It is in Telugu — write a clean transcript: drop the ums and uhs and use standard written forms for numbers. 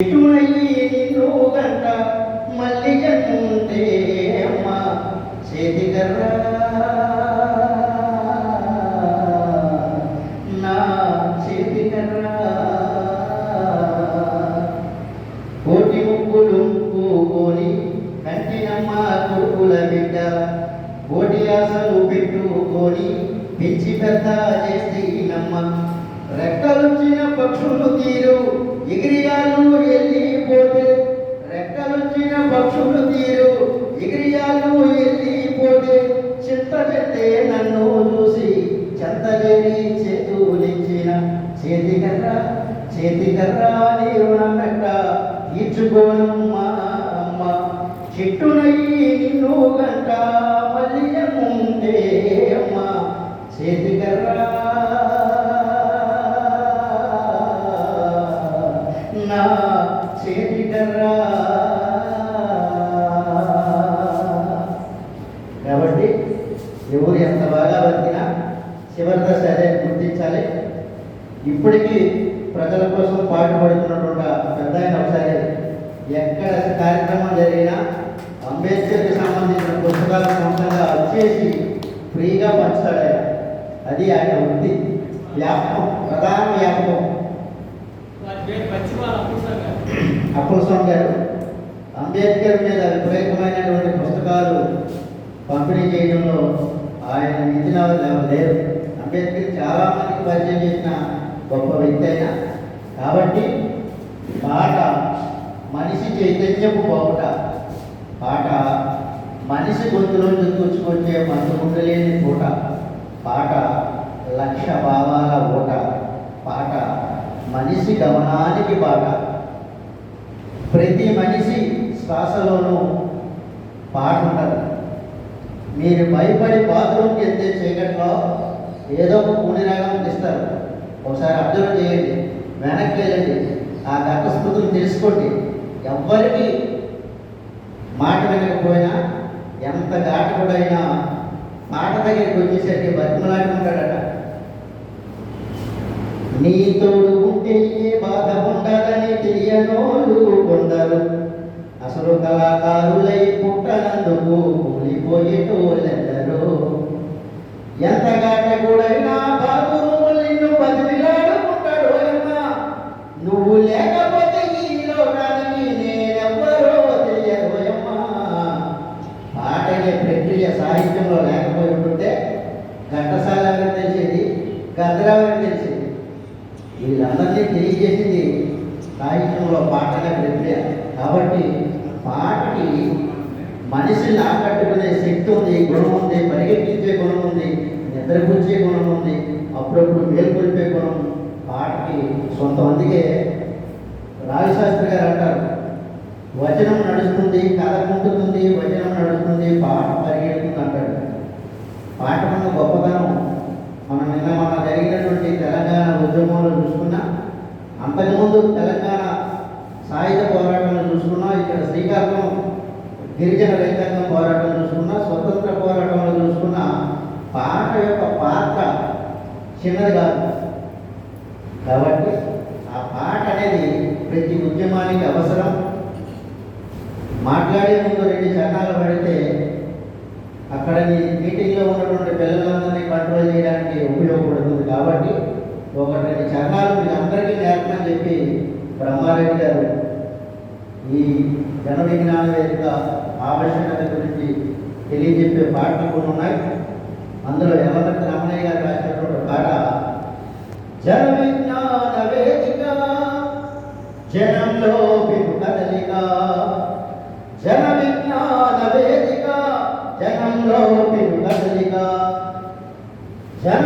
ఇటునయ్యి నిన్ను గంట మల్లి జన్ముంటే అమ్మ చేతికర్రా నా చేతికర్రా కోటి ముక్కులు పూకొని కంటినమ్మ కొడుకుల బిడ్డ కోటి ఆశలు పెట్టుకొని పెంచి పెద్ద చేస్తీనమ్మ రెక్కలుచ్చిన పక్షులు తీరు ఎగిరియాలు వెళ్ళిపోతే రెక్కలుచ్చిన పక్షులు తీరు ఎగిరియాలు వెళ్ళిపోతే చింత చెట్టే నన్ను చూసి చెంతలేని చేతులిచ్చిన చేతికర్రా నీ రుణమెట్ట తీర్చుకోనమ్మా అమ్మ చెట్టునయ్యి నిన్ను గంట మళ్ళీ జన్ముంటే అమ్మ చేతికర్రా నా చేతికర్రా. కాబట్టి ఎవరు ఎంత బాగా బతికినా చివరి దశ అదే గుర్తించాలి. ఇప్పటికీ ప్రజల కోసం పాటుపడుతున్నటువంటి పెద్ద ఆయన ఒకసారి ఎక్కడ కార్యక్రమం జరిగినా అంబేద్కర్కి సంబంధించిన పుస్తకాలు సొంతంగా వచ్చేసి ఫ్రీగా పంచుతాడు ఆయన. అది ఆయన వృత్తి, వ్యాపకం, ప్రధాన వ్యాపకం. అప్పుల స్వామి గారు అంబేద్కర్ మీద విపరీతమైనటువంటి పుస్తకాలు పంపిణీ చేయడంలో ఆయన నిధినాలు లేరు. అంబేద్కర్ చాలా మందికి పరిచయం చేసిన గొప్ప వ్యక్తి అయినా. కాబట్టి పాట మనిషి చైతన్యపు బావుట, పాట మనిషి గొంతులోంచి కూర్చుకొచ్చే మందుకుండలేని పూట, పాట లక్ష భావాల ఓట, పాట మనిషి గమనానికి పాట. ప్రతి మనిషి శ్వాసలోనూ పాట ఉంటుంది. మీరు భయపడి బాత్రూమ్కి వెళ్తే చీకట్లో ఏదో ఒక కూని రాగం ఇస్తారు. ఒకసారి అబ్జర్వ్ చేయండి, వెనక్కి వెళ్ళండి, ఆ ఘటస్థుతులు తెలుసుకోండి. ఎవ్వరికి మాట వినకపోయినా ఎంత ఘాటకుడైనా మాట దగ్గరికి వచ్చేసరికి బతిమలాడుకుంటాడట. నీ తోడు ఉంటే ఏ బాధ ఉండదని తెలియనోళ్ళు కొందరు, అసలు కళాకారులై పుట్టనందుకు కూలిపోయేటోళ్ళెందరూ. ఎంత ఘాటకుడైనా బాతురుములు నిన్ను బతిమిలాడుకుంటాడు అమ్మా. నువ్వు లేకపోతే ఈ లోకానికి నేనెవ్వరో తెలియదోయమ్మా. పాట అనే ప్రక్రియ సాహిత్యంలో లేకపోయి ఉంటుంటే ఘంటసాల ఎవరికి తెలిసేది, గద్దరావు ఎవరికి తెలిసేది. వీళ్ళందరినీ తెలియజేసింది సాహిత్యంలో పాట అనే ప్రక్రియ. కాబట్టి పాటకి మనిషిని ఆకట్టుకునే శక్తి ఉంది, గుణం ఉంది, పరిగెత్తించే గుణం ఉంది, నిద్రపుచ్చే గుణం ఉంది, అప్పుడప్పుడు మేల్కొల్పే గుణం పాటకి సొంతం. అందుకే రావిశాస్త్రి గారు అంటారు, వచనం నడుస్తుంది, కథ కుంటుతుంది, వచనం నడుస్తుంది, పాట పరిగెడుతుంది అంటాడు. పాట మన గొప్పతనం మనం నిన్న జరిగినటువంటి తెలంగాణ ఉద్యమంలో చూసుకున్నా, అంతకుముందు తెలంగాణ సాయుధ పోరాటంలో చూసుకున్నా, ఇక్కడ శ్రీకాకుళం గిరిజన రైతాంగం పోరాటం చూసుకున్నా, స్వతంత్ర పోరాటంలో చూసుకున్నా, పాట యొక్క పాత్ర చిన్నది కాదు. కాబట్టి ఆ పాట అనేది ప్రతి ఉద్యమానికి అవసరం. మాట్లాడే ముందు 2 చరణాలు పడితే అక్కడ మీటింగ్లో ఉన్నటువంటి పిల్లలందరినీ కంట్రోల్ చేయడానికి ఉపయోగపడుతుంది. కాబట్టి 1-2 చరణాలు మీకు అందరికీ నేర్పని చెప్పి బ్రహ్మారెడ్డి గారు ఈ జన విజ్ఞాన వేదిక ఆవశ్యకత గురించి తెలియజెప్పే పాటలు కొన్ని ఉన్నాయి. అందులో యమపతి రామయ్య గారు రాసినటువంటి పాట జన విజ్ఞాన వేదిక, జనంలో కదలిక, జన విజ్ఞాన వేదిక, జనంలో కదలిక, జన